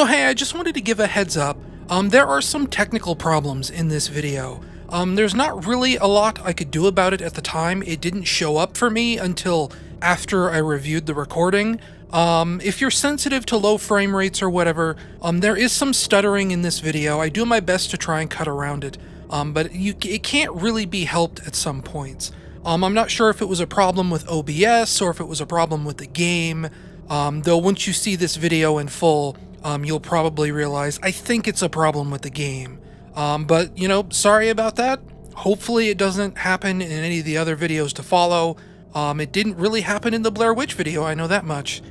So hey, I just wanted to give a heads up. There are some technical problems in this video. There's not really a lot I could do about it at the time. It didn't show up for me until after I reviewed the recording. If you're sensitive to low frame rates or whatever, there is some stuttering in this video. I do my best to try and cut around it, but it can't really be helped at some points. I'm not sure if it was a problem with OBS or if it was a problem with the game, though once you see this video in full, you'll probably realize I think it's a problem with the game. But, sorry about that. Hopefully it doesn't happen in any of the other videos to follow. It didn't really happen in the Blair Witch video, I know that much.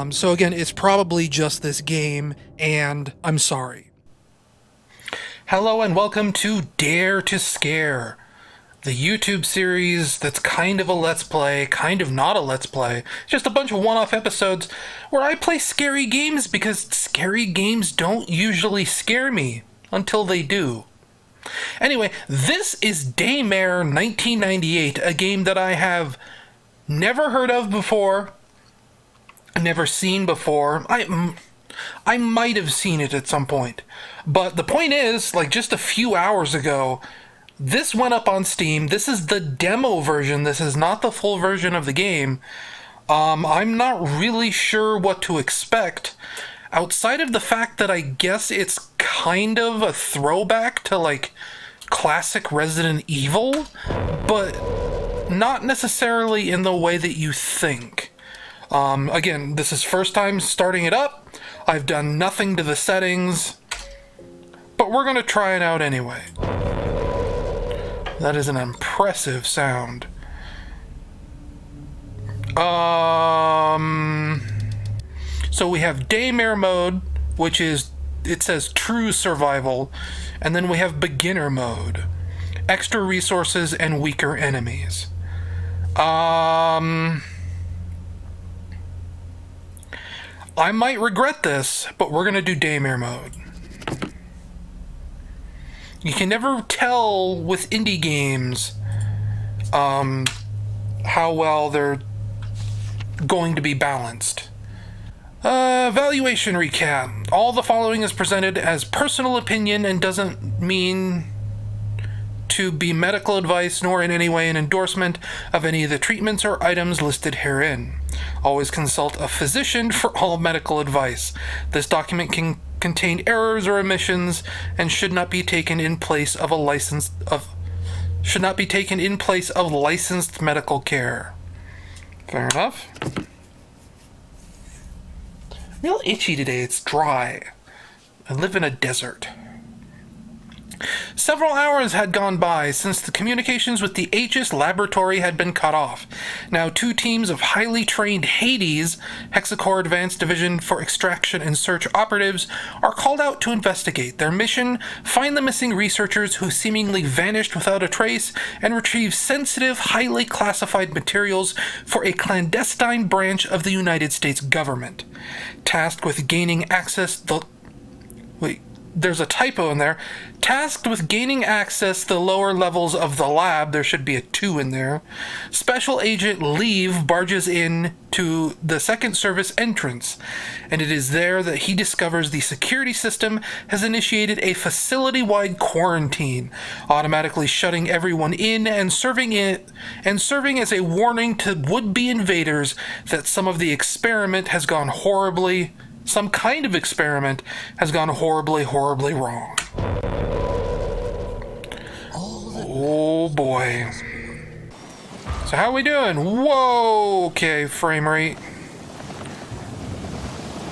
So again, it's probably just this game, and I'm sorry. Hello and welcome to Dare to Scare, the YouTube series that's kind of a Let's Play, kind of not a Let's Play, just a bunch of one-off episodes where I play scary games because scary games don't usually scare me until they do. Anyway, this is Daymare 1998, a game that I have never heard of before, never seen before. I might have seen it at some point, but the point is, like just a few hours ago, this went up on Steam. This is the demo version. This is not the full version of the game. I'm not really sure what to expect, outside of the fact that I guess it's kind of a throwback to, like, classic Resident Evil, but not necessarily in the way that you think. Again, this is first time starting it up. I've done nothing to the settings, but we're gonna try it out anyway. That is an impressive sound. So we have Daymare mode, which is, it says true survival, and then we have beginner mode, extra resources and weaker enemies. I might regret this, but we're gonna do Daymare mode. You can never tell with indie games how well they're going to be balanced. Valuation recap. All the following is presented as personal opinion and doesn't mean to be medical advice, nor in any way an endorsement of any of the treatments or items listed herein. Always consult a physician for all medical advice. This document can contain errors or omissions and should not be taken in place of licensed medical care. Fair enough. I'm real itchy today. It's dry. I live in a desert. Several hours had gone by since the communications with the Aegis laboratory had been cut off. Now 2 teams of highly trained Hades, Hexacore Advanced Division for Extraction and Search operatives, are called out to investigate. Their mission: find the missing researchers who seemingly vanished without a trace and retrieve sensitive, highly classified materials for a clandestine branch of the United States government. Tasked with gaining access there's a typo in there. Tasked with gaining access to the lower levels of the lab, there should be a 2 in there. Special Agent Leave barges in to the second service entrance, and it is there that he discovers the security system has initiated a facility-wide quarantine, automatically shutting everyone in and serving as a warning to would-be invaders that some kind of experiment has gone horribly wrong. Oh boy. So how we doing? Whoa, okay, frame rate.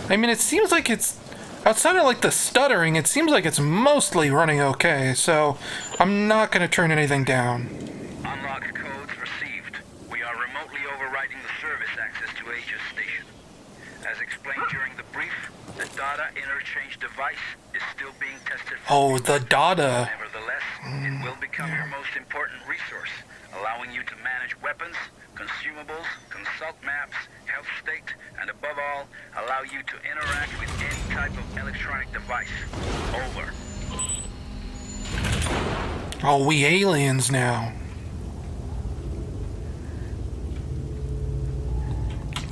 I mean, it seems like it's, outside of like the stuttering, it seems like it's mostly running okay, so I'm not going to turn anything down. Unlock codes received. We are remotely overriding the service access to Aegis Station. As explained during the brief, the data interchange device is still being tested. Oh, the data. Nevertheless, it will become your most important resource, allowing you to manage weapons, consumables, consult maps, health state, and above all, allow you to interact with any type of electronic device. Over. Oh, we aliens now.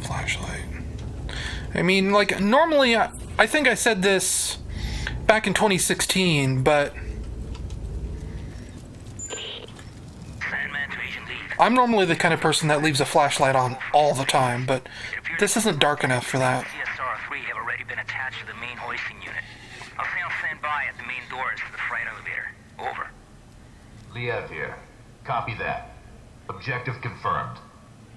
Flashlight. I mean, like, normally I think I said this back in 2016, but I'm normally the kind of person that leaves a flashlight on all the time, but this isn't dark enough for that. CSR-3 have already been attached to the main hoisting unit. I'll stand by at the main doors to the freight elevator. Over. Liev here. Copy that. Objective confirmed.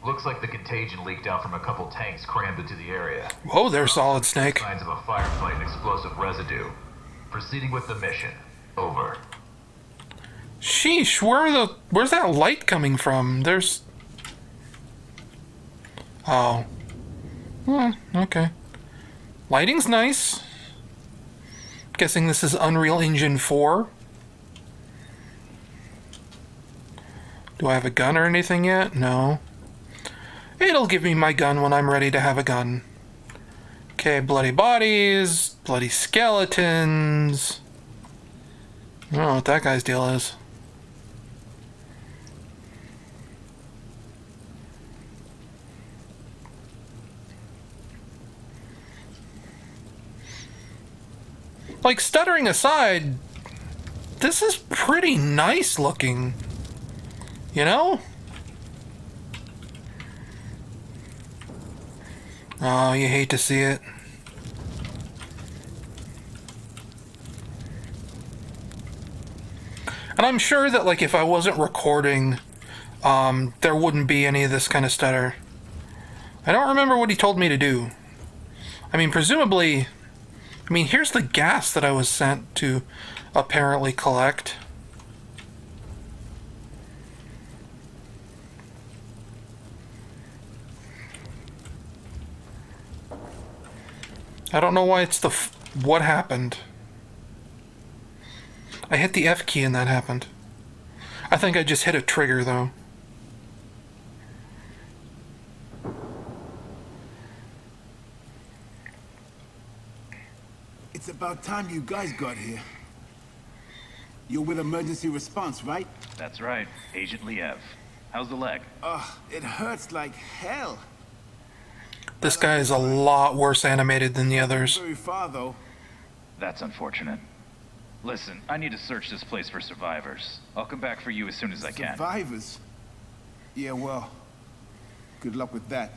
Looks like the contagion leaked out from a couple tanks crammed into the area. Whoa there, Solid Snake. Signs of a firefight and explosive residue. Proceeding with the mission. Over. Sheesh, where's that light coming from? There's... Oh. Okay. Lighting's nice. Guessing this is Unreal Engine 4. Do I have a gun or anything yet? No. It'll give me my gun when I'm ready to have a gun. Okay, bloody bodies, bloody skeletons. I don't know what that guy's deal is. Like, stuttering aside, this is pretty nice looking. You know? Oh, you hate to see it. And I'm sure that, like, if I wasn't recording, there wouldn't be any of this kind of stutter. I don't remember what he told me to do. I mean, presumably... I mean, here's the gas that I was sent to apparently collect. I don't know why it's the... what happened? I hit the F key and that happened. I think I just hit a trigger, though. It's about time you guys got here. You're with emergency response, right? That's right. Agent Liev. How's the leg? It hurts like hell. This guy is a lot worse animated than the others. Very far, though. That's unfortunate. Listen, I need to search this place for survivors. I'll come back for you as soon as I can. Survivors? Yeah, well, good luck with that.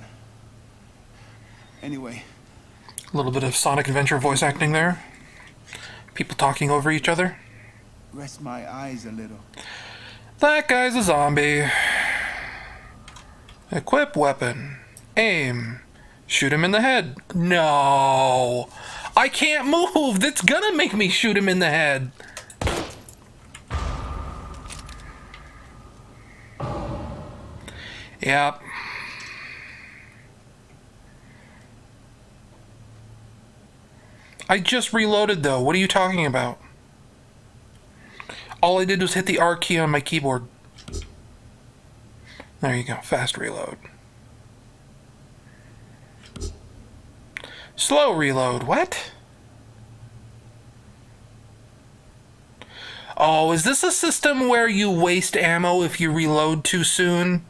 Anyway. A little bit of Sonic Adventure voice acting there. People talking over each other. Rest my eyes a little. That guy's a zombie. Equip weapon. Aim. Shoot him in the head. No. I can't move. That's gonna make me shoot him in the head. Yep. I just reloaded though. What are you talking about? All I did was hit the R key on my keyboard. There you go. Fast reload. Slow reload. What? Oh, is this a system where you waste ammo if you reload too soon?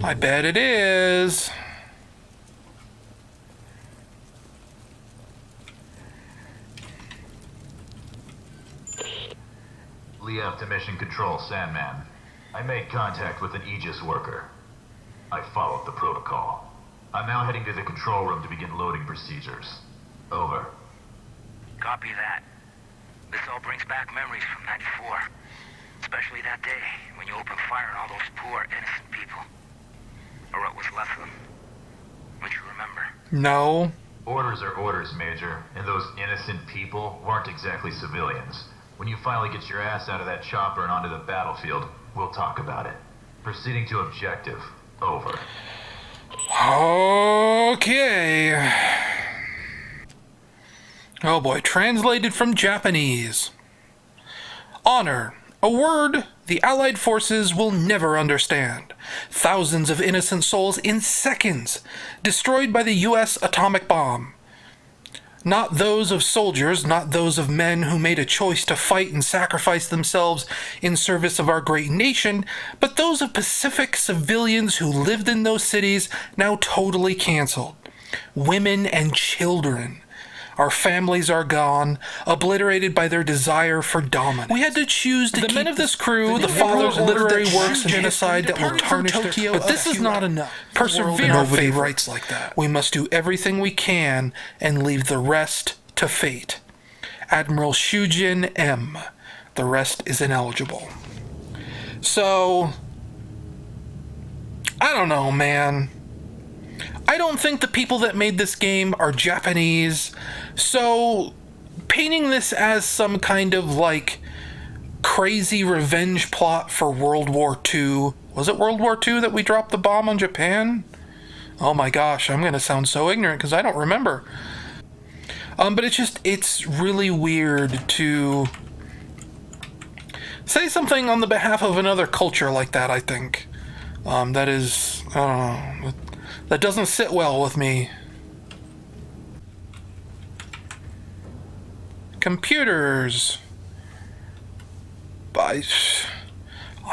I bet it is. Liev to Mission Control, Sandman. I made contact with an Aegis worker. I followed the protocol. I'm now heading to the control room to begin loading procedures. Over. Copy that. This all brings back memories from '94. Especially that day when you opened fire on all those poor, innocent people. Or what was left of them. Would you remember? No. Orders are orders, Major, and those innocent people weren't exactly civilians. When you finally get your ass out of that chopper and onto the battlefield, we'll talk about it. Proceeding to objective. Over. Okay. Oh boy, translated from Japanese. Honor, a word the Allied forces will never understand. Thousands of innocent souls in seconds, destroyed by the US atomic bomb. Not those of soldiers, not those of men who made a choice to fight and sacrifice themselves in service of our great nation, but those of Pacific civilians who lived in those cities, now totally canceled. women and children. Our families are gone, obliterated by their desire for dominance. We had to choose to keep the men of this crew, the fathers, literary works, and genocide that will tarnish Tokyo. But this is not enough. Persevere. Nobody writes like that. We must do everything we can and leave the rest to fate. Admiral Shujin M. The rest is ineligible. So, I don't know, man. I don't think the people that made this game are Japanese, so painting this as some kind of, like, crazy revenge plot for World War II. Was it World War II that we dropped the bomb on Japan? Oh my gosh, I'm gonna sound so ignorant because I don't remember. But it's really weird to say something on the behalf of another culture like that, I think. That is, I don't know, that doesn't sit well with me. Computers. I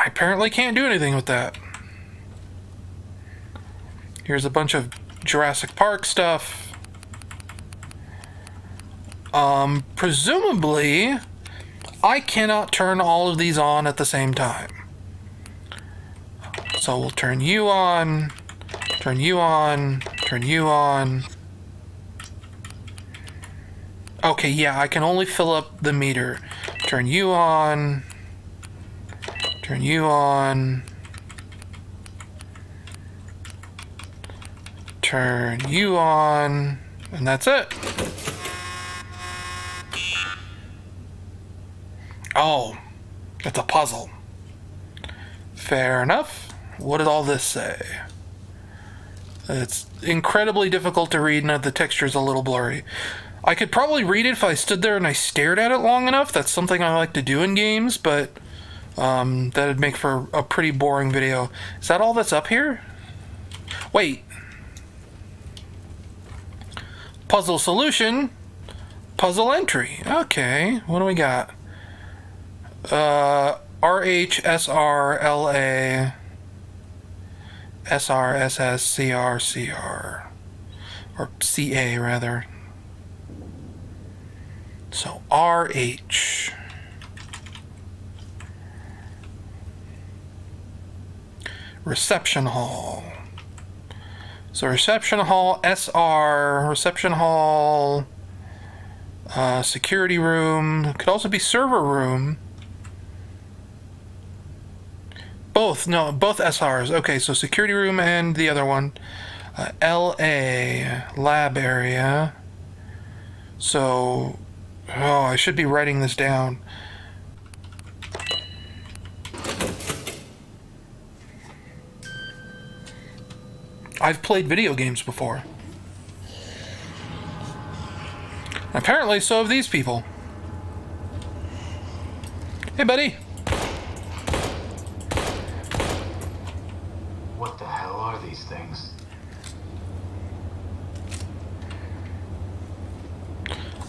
apparently can't do anything with that. Here's a bunch of Jurassic Park stuff. Presumably, I cannot turn all of these on at the same time. So we'll turn you on, turn you on, turn you on. Okay, yeah, I can only fill up the meter. Turn you on, turn you on, turn you on, and that's it. Oh, it's a puzzle. Fair enough. What did all this say? It's incredibly difficult to read and the texture's a little blurry. I could probably read it if I stood there and I stared at it long enough. That's something I like to do in games, but that'd make for a pretty boring video. Is that all that's up here? Wait. Puzzle solution. Puzzle entry. Okay, what do we got? RH, SR, LA, SR, SS, CR, CR. Or CA, rather. So, RH. Reception hall. So, reception hall, SR, reception hall, security room. Could also be server room. Both SRs. Okay, so security room and the other one. LA, lab area. So, I should be writing this down. I've played video games before. Apparently, so have these people. Hey, buddy. What the hell are these things?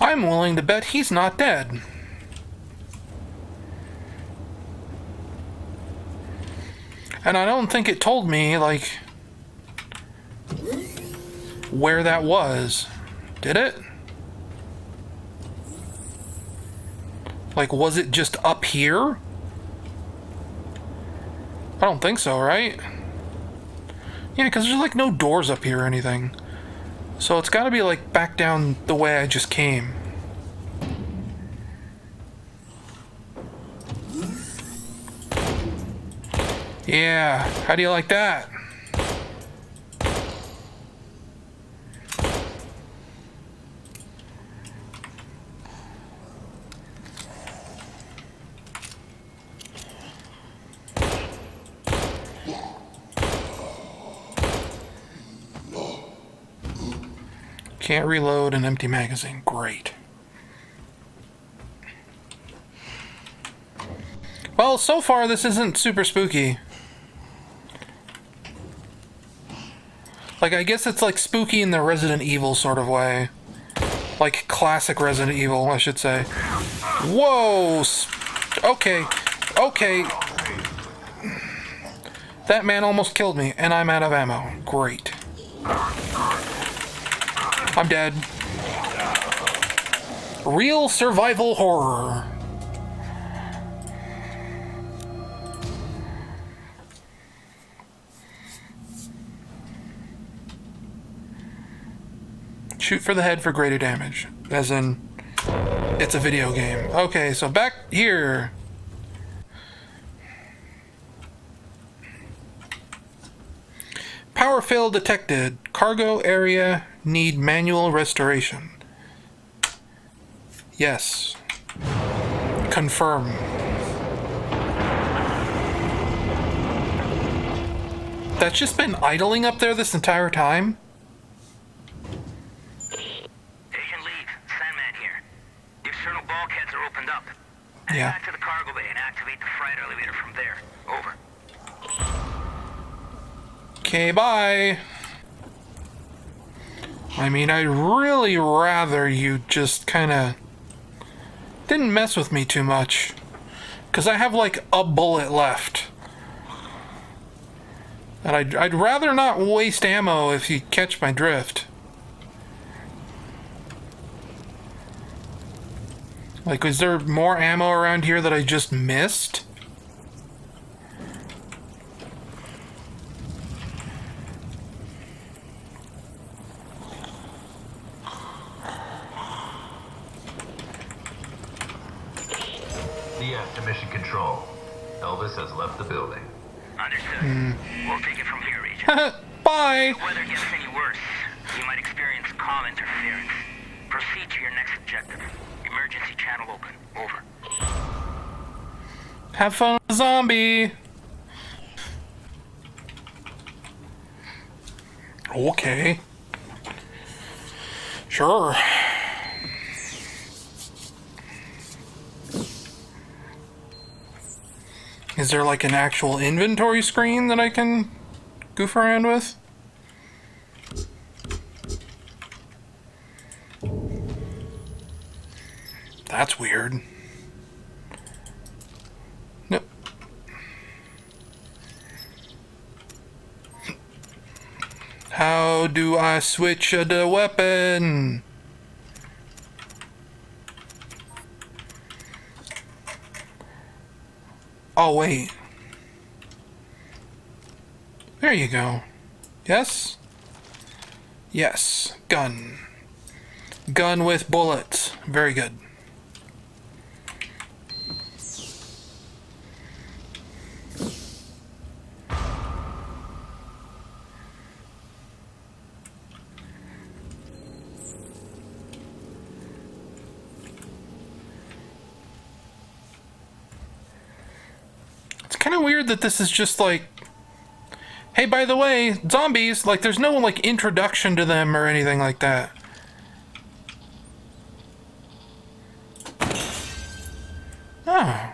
I'm willing to bet he's not dead. And I don't think it told me, like, where that was. Did it? Like, was it just up here? I don't think so, right? Yeah, because there's, like, no doors up here or anything. So it's gotta be, like, back down the way I just came. Yeah, how do you like that? Can't reload an empty magazine. Great. Well, so far this isn't super spooky. Like, I guess it's like spooky in the Resident Evil sort of way. Like classic Resident Evil, I should say. Whoa! Okay. Okay. That man almost killed me, and I'm out of ammo. Great. I'm dead. Real survival horror. Shoot for the head for greater damage. As in, it's a video game. Okay, so back here. Power fail detected. Cargo area need manual restoration. Yes. Confirm. That's just been idling up there this entire time? Agent Lead, Sandman here. The external bulkheads are opened up. Head Yeah. back to the cargo bay and activate the freight elevator from there. Over. Okay, bye. I mean, I'd really rather you just kind of didn't mess with me too much. Because I have like a bullet left. And I'd rather not waste ammo if you catch my drift. Like, is there more ammo around here that I just missed? DF to mission control. Elvis has left the building. Understood. We'll take it from here, Agent. Bye! If the weather gets any worse, you might experience comm interference. Proceed to your next objective. Emergency channel open. Over. Have fun with the zombie! Okay. Sure. Is there like an actual inventory screen that I can goof around with? That's weird. Nope. How do I switch the weapon? Oh, wait. There you go. Yes? Yes. Gun. Gun with bullets. Very good. Kind of weird that this is just like, hey, by the way, zombies, like there's no like introduction to them or anything like that. Oh.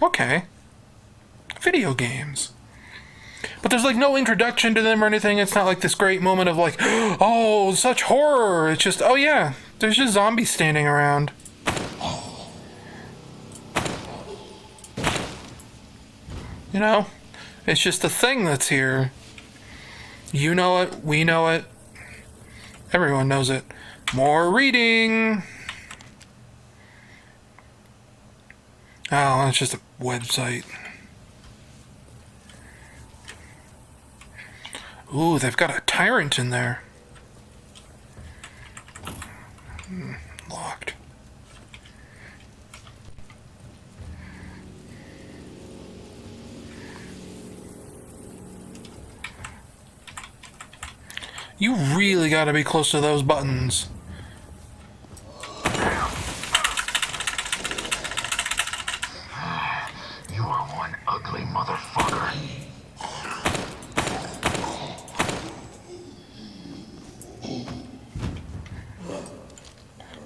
Okay. Video games. But there's like no introduction to them or anything. It's not like this great moment of like, oh, such horror. It's just, oh yeah, there's just zombies standing around. You know, it's just a thing that's here. You know it, we know it, everyone knows it. More reading. Oh, that's just a website. Ooh, they've got a tyrant in there. Locked. You really gotta be close to those buttons. You are one ugly motherfucker.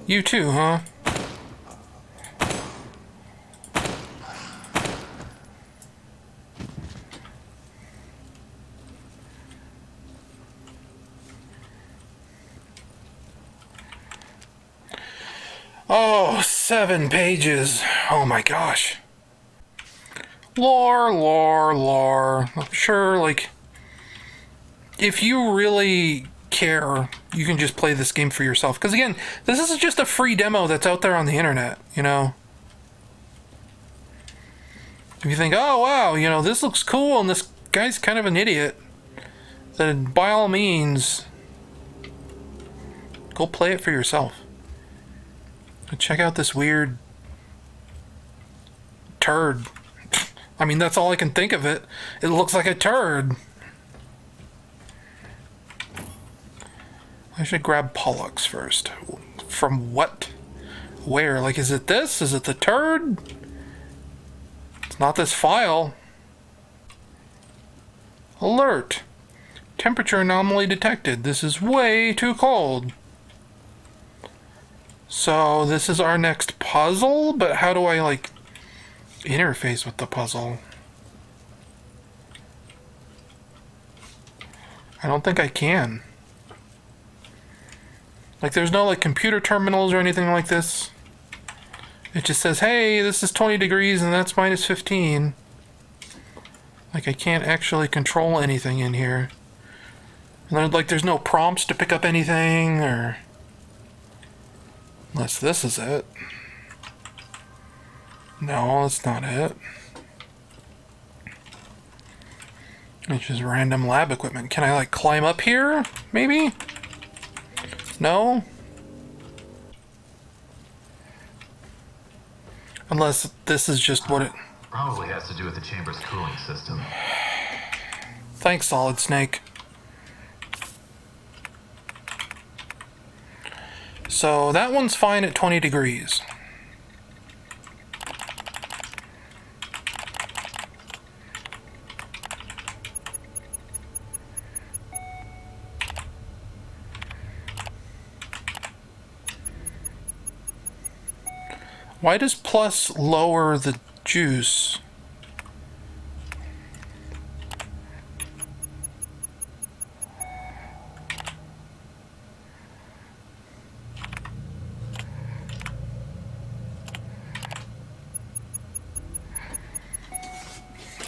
You too, huh? Oh, 7 pages. Oh my gosh. Lore. I'm sure, like, if you really care, you can just play this game for yourself. Because again, this is just a free demo that's out there on the internet, you know? If you think, oh wow, you know, this looks cool and this guy's kind of an idiot, then by all means, go play it for yourself. Check out this weird turd. I mean, that's all I can think of it. It looks like a turd. I should grab Pollux first. From what? Where? Like, is it this? Is it the turd? It's not this file. Alert. Temperature anomaly detected. This is way too cold. So this is our next puzzle, but how do I, like, interface with the puzzle? I don't think I can. Like, there's no, like, computer terminals or anything like this. It just says, hey, this is 20 degrees and that's minus 15. Like, I can't actually control anything in here. And then, like, there's no prompts to pick up anything, or... Unless this is it. No, that's not it. It's just random lab equipment. Can I, like, climb up here? Maybe? No? Unless this is just what it... Probably has to do with the chamber's cooling system. Thanks, Solid Snake. So that one's fine at 20 degrees. Why does plus lower the juice?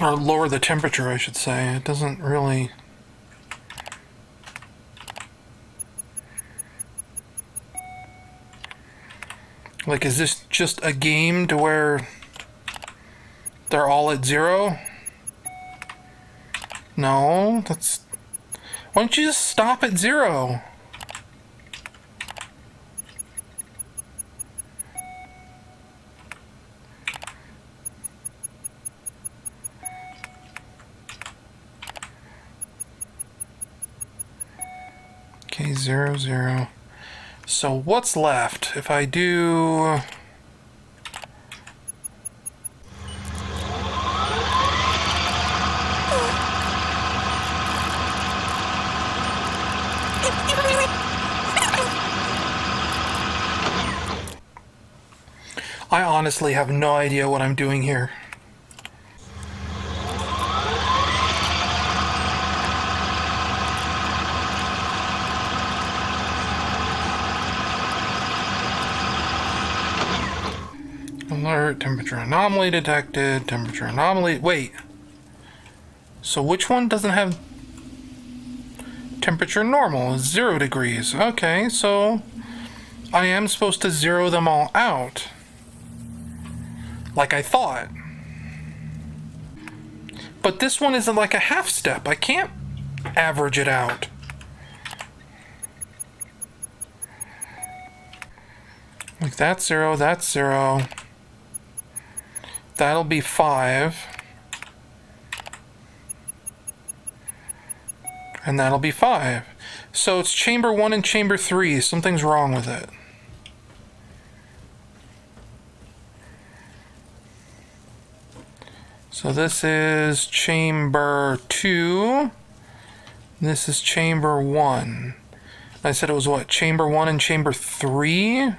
Or lower the temperature, I should say. It doesn't really... Like, is this just a game to where they're all at 0? No, that's... Why don't you just stop at 0? Okay, 0, 0. So what's left? If I do... I honestly have no idea what I'm doing here. Alert, temperature anomaly detected, temperature anomaly... Wait. So which one doesn't have temperature normal? 0 degrees. Okay, so I am supposed to zero them all out. Like I thought. But this one isn't like a half step. I can't average it out. Like that's 0, that's 0. That'll be 5. And that'll be 5. So it's chamber 1 and chamber 3. Something's wrong with it. So this is chamber 2. This is chamber 1. I said it was what? Chamber 1 and chamber 3?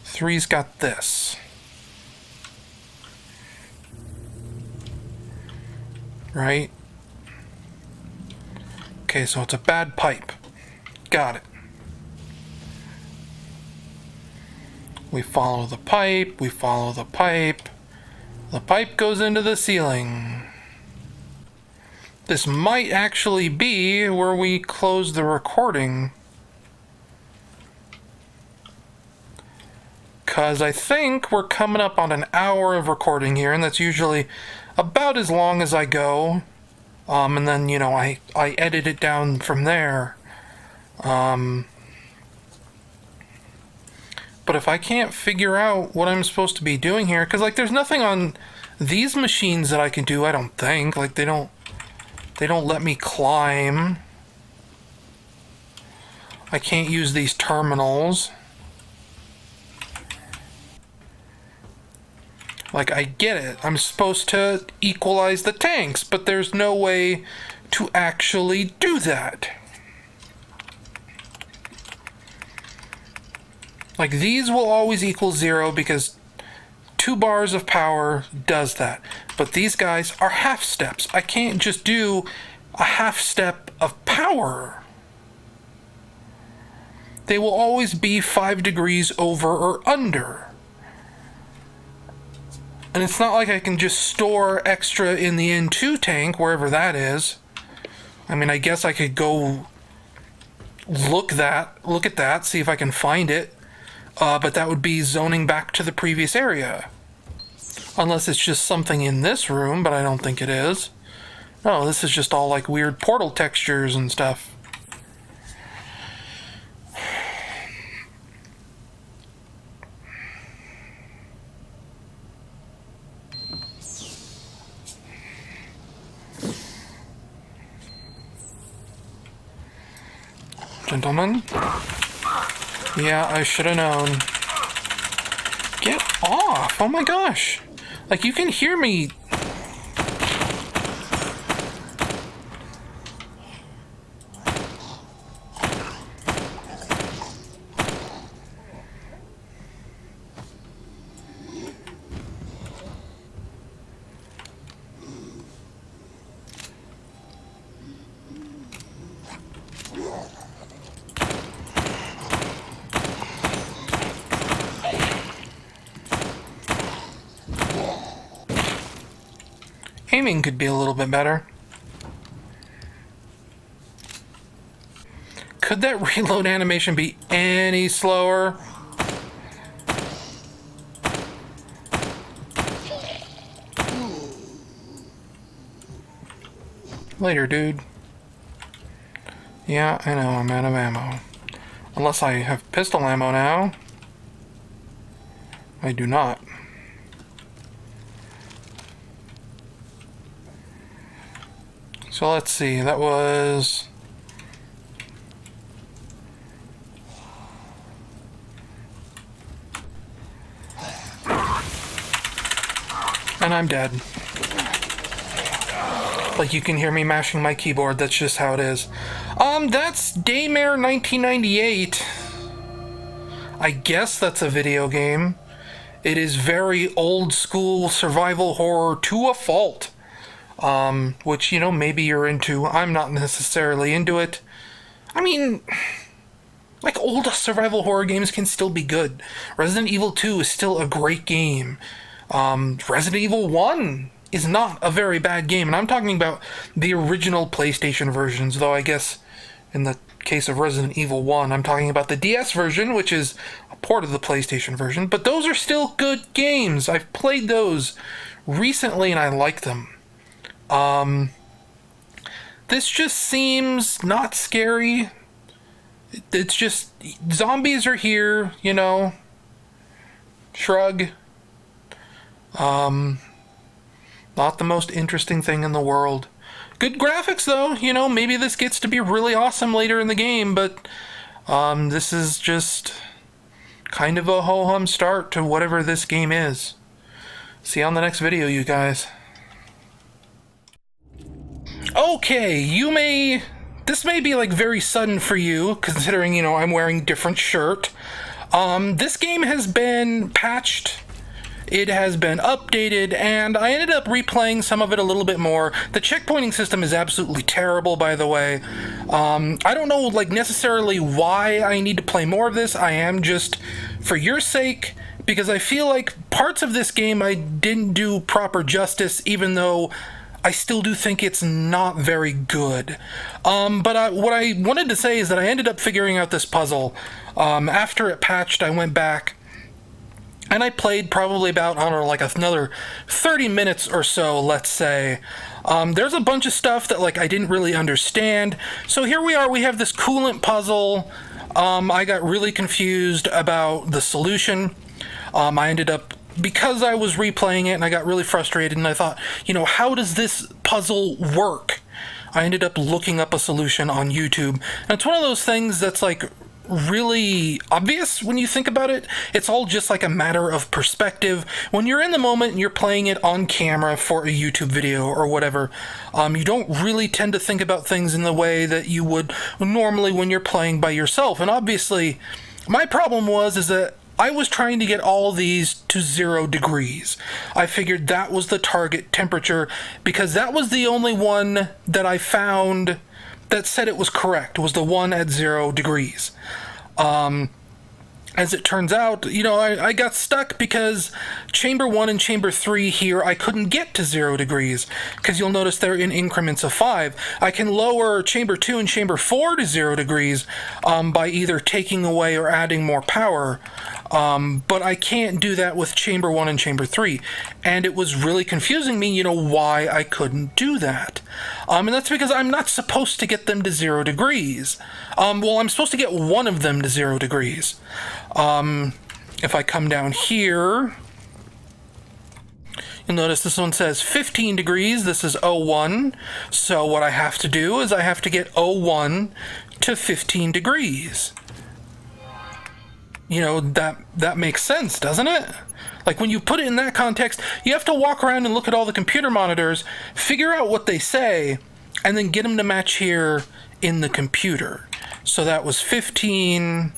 3's got this. Right? Okay, so it's a bad pipe. Got it. We follow the pipe, we follow the pipe. The pipe goes into the ceiling. this might actually be where we close the recording. Because I think we're coming up on an hour of recording here, and that's usually about as long as I go. And then, you know, I edit it down from there. But if I can't figure out what I'm supposed to be doing here, because, like, there's nothing on these machines that I can do, I don't think. Like, they don't let me climb. I can't use these terminals. Like, I get it. I'm supposed to equalize the tanks, but there's no way to actually do that. Like, these will always equal 0 because 2 bars of power does that. But these guys are half steps. I can't just do a half step of power. They will always be 5 degrees over or under. And it's not like I can just store extra in the N2 tank, wherever that is. I mean, I guess I could go look at that, see if I can find it. But that would be zoning back to the previous area. Unless it's just something in this room, but I don't think it is. No, this is just all like weird portal textures and stuff. Gentlemen? Yeah, I should have known. Get off! Oh my gosh! Like, you can hear me. Aiming could be a little bit better. Could that reload animation be any slower? Later, dude. Yeah, I know, I'm out of ammo. Unless I have pistol ammo now. I do not. So let's see, that was... And I'm dead. Like, you can hear me mashing my keyboard, that's just how it is. That's Daymare 1998. I guess that's a video game. It is very old school survival horror to a fault. Which, you know, maybe you're into. I'm not necessarily into it. I mean, like, old survival horror games can still be good. Resident Evil 2 is still a great game. Resident Evil 1 is not a very bad game, and I'm talking about the original PlayStation versions, though I guess in the case of Resident Evil 1, I'm talking about the DS version, which is a port of the PlayStation version, but those are still good games. I've played those recently, and I like them. This just seems not scary. It's just, zombies are here, you know. Shrug. Not the most interesting thing in the world. Good graphics, though. You know, maybe this gets to be really awesome later in the game, but this is just kind of a ho-hum start to whatever this game is. See you on the next video, you guys. Okay, this may be like very sudden for you, considering, you know, I'm wearing different shirt. This game has been patched, it has been updated, and I ended up replaying some of it a little bit more. The checkpointing system is absolutely terrible, by the way. I don't know, like, necessarily why I need to play more of this. I am just, for your sake, because I feel like parts of this game I didn't do proper justice, even though I still do think it's not very good. But what I wanted to say is that I ended up figuring out this puzzle. After it patched, I went back and I played probably about, I don't know, like another 30 minutes or so, let's say. There's a bunch of stuff that, like, I didn't really understand. So here we are, we have this coolant puzzle. I got really confused about the solution. I ended up, because I was replaying it and I got really frustrated and I thought, how does this puzzle work? I ended up looking up a solution on YouTube. And it's one of those things that's like really obvious when you think about it. It's all just like a matter of perspective. When you're in the moment and you're playing it on camera for a YouTube video or whatever, you don't really tend to think about things in the way that you would normally when you're playing by yourself. And obviously, my problem is that I was trying to get all these to 0 degrees. I figured that was the target temperature because that was the only one that I found that said it was correct, was the one at 0 degrees. As it turns out, I got stuck because chamber 1 and chamber 3 here, I couldn't get to 0 degrees, because you'll notice they're in increments of 5. I can lower chamber 2 and chamber 4 to 0 degrees by either taking away or adding more power, but I can't do that with chamber 1 and chamber 3, and it was really confusing me, why I couldn't do that. And that's because I'm not supposed to get them to 0 degrees. I'm supposed to get one of them to 0 degrees. If I come down here, you'll notice this one says 15 degrees. This is 01. So what I have to do is I have to get 01 to 15 degrees. That makes sense, doesn't it? Like, when you put it in that context, you have to walk around and look at all the computer monitors, figure out what they say, and then get them to match here in the computer. So that was 15...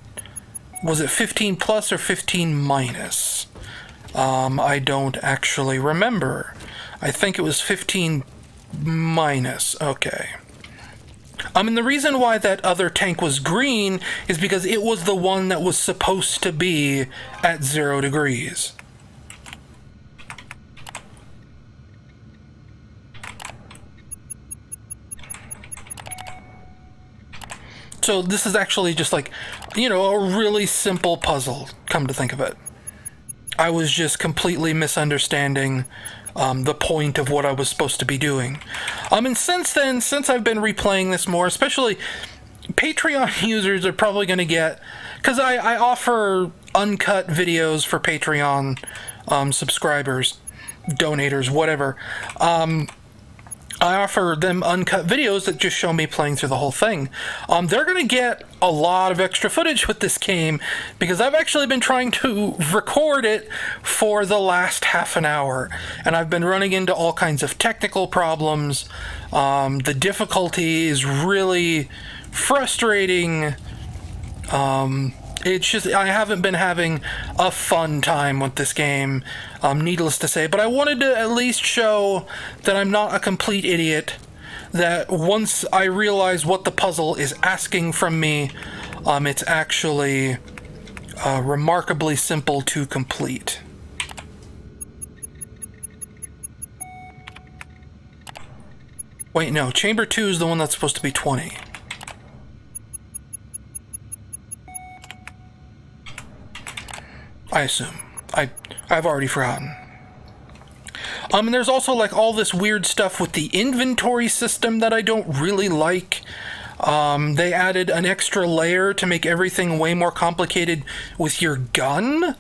Was it 15 plus or 15 minus? I don't actually remember. I think it was 15 minus. Okay. And the reason why that other tank was green is because it was the one that was supposed to be at 0 degrees. So this is actually just like, a really simple puzzle, come to think of it. I was just completely misunderstanding the point of what I was supposed to be doing. And since then, since I've been replaying this more, especially Patreon users are probably going to get, because I offer uncut videos for Patreon subscribers, donators, whatever. I offer them uncut videos that just show me playing through the whole thing. They're going to get a lot of extra footage with this game because I've actually been trying to record it for the last half an hour. And I've been running into all kinds of technical problems. The difficulty is really frustrating. It's just, I haven't been having a fun time with this game, needless to say. But I wanted to at least show that I'm not a complete idiot, that once I realize what the puzzle is asking from me, it's actually remarkably simple to complete. Wait, no, chamber 2 is the one that's supposed to be 20. I assume. I've already forgotten. And there's also like all this weird stuff with the inventory system that I don't really like. They added an extra layer to make everything way more complicated with your gun.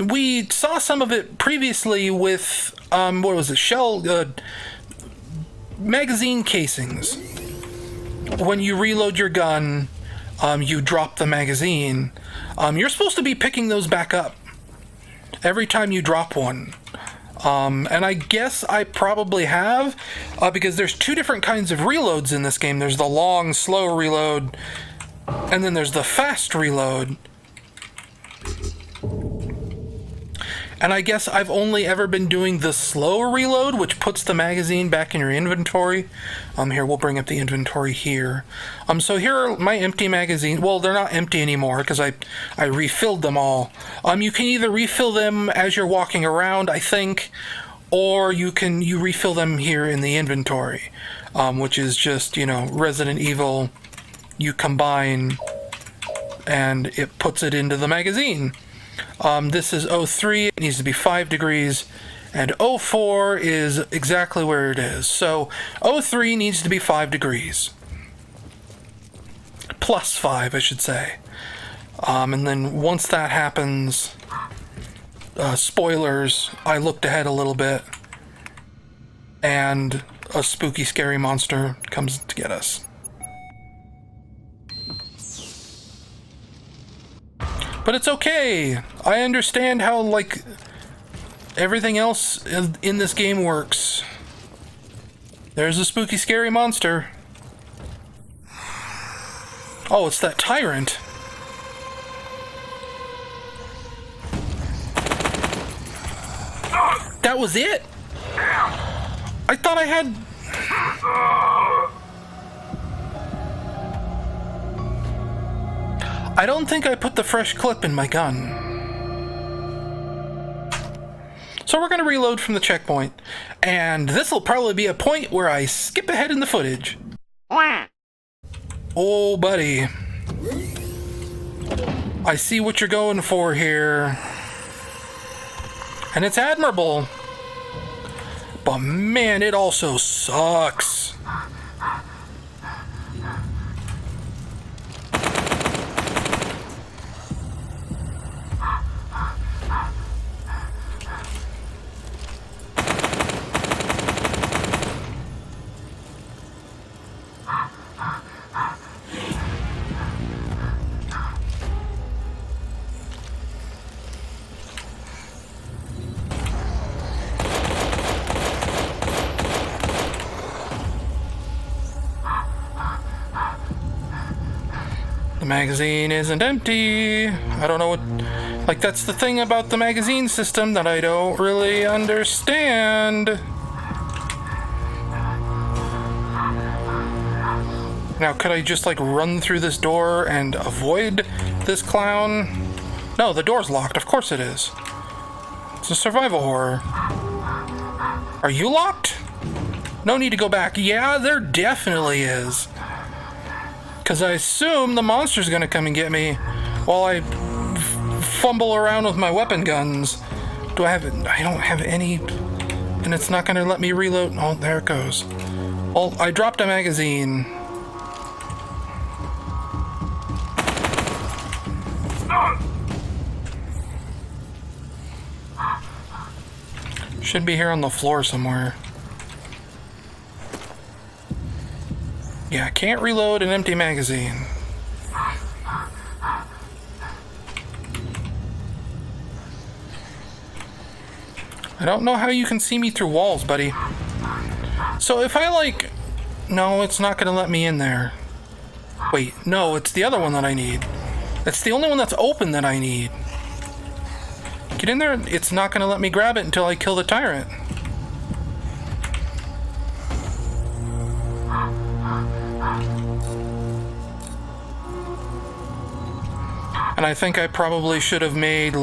We saw some of it previously with, what was it, magazine casings. When you reload your gun, you drop the magazine. You're supposed to be picking those back up every time you drop one. And I guess I probably have, because there's two different kinds of reloads in this game. There's the long, slow reload, and then there's the fast reload. And I guess I've only ever been doing the slow reload, which puts the magazine back in your inventory. Here, we'll bring up the inventory here. So here are my empty magazines. Well, they're not empty anymore because I refilled them all. You can either refill them as you're walking around, I think, or you refill them here in the inventory, which is just, Resident Evil, you combine and it puts it into the magazine. This is 03, it needs to be 5 degrees, and 04 is exactly where it is. So 03 needs to be 5 degrees. Plus 5, I should say. And then once that happens, spoilers, I looked ahead a little bit, and a spooky, scary monster comes to get us. But it's okay. I understand how, everything else in this game works. There's a spooky, scary monster. Oh, it's that tyrant. That was it? I thought I had... I don't think I put the fresh clip in my gun. So we're going to reload from the checkpoint, and this will probably be a point where I skip ahead in the footage. Oh, buddy. I see what you're going for here. And it's admirable. But man, it also sucks. The magazine isn't empty. I don't know what... that's the thing about the magazine system that I don't really understand. Now, could I just, run through this door and avoid this clown? No, the door's locked. Of course it is. It's a survival horror. Are you locked? No need to go back. Yeah, there definitely is. Because I assume the monster's going to come and get me while I fumble around with my weapon guns. Do I have it? I don't have any. And it's not going to let me reload. Oh, there it goes. Well, I dropped a magazine. Should be here on the floor somewhere. Yeah, I can't reload an empty magazine. I don't know how you can see me through walls, buddy. So if I no, it's not gonna let me in there. Wait, no, it's the other one that I need. It's the only one that's open that I need. Get in there, it's not gonna let me grab it until I kill the tyrant. And I think I probably should have made,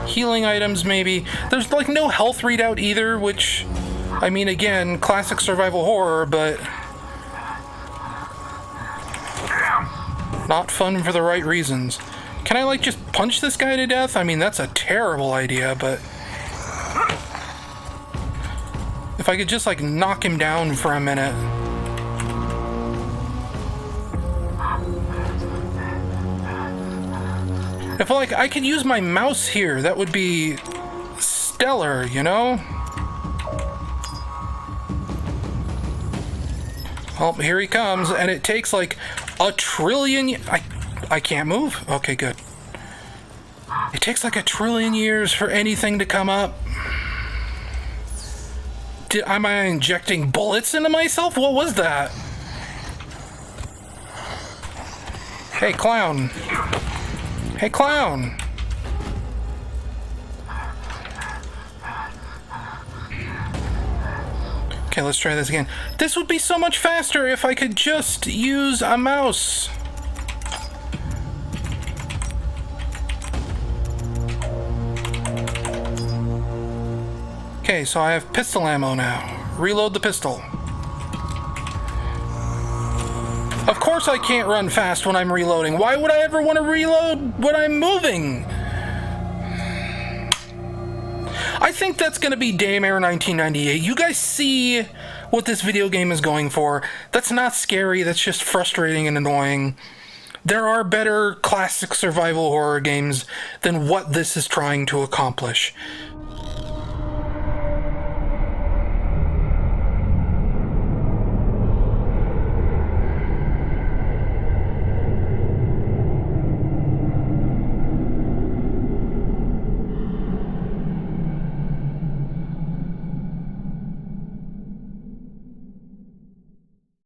healing items, maybe. There's, no health readout either, which, I mean, again, classic survival horror, but not fun for the right reasons. Can I, just punch this guy to death? I mean, that's a terrible idea, but if I could just, knock him down for a minute. If, I could use my mouse here, that would be stellar, you know? Oh, here he comes, and it takes, a trillion... I can't move? Okay, good. It takes, a trillion years for anything to come up. Am I injecting bullets into myself? What was that? Hey, clown. Hey, clown! Okay, let's try this again. This would be so much faster if I could just use a mouse. Okay, so I have pistol ammo now. Reload the pistol. Of course I can't run fast when I'm reloading. Why would I ever want to reload when I'm moving? I think that's going to be Daymare 1998. You guys see what this video game is going for. That's not scary, that's just frustrating and annoying. There are better classic survival horror games than what this is trying to accomplish.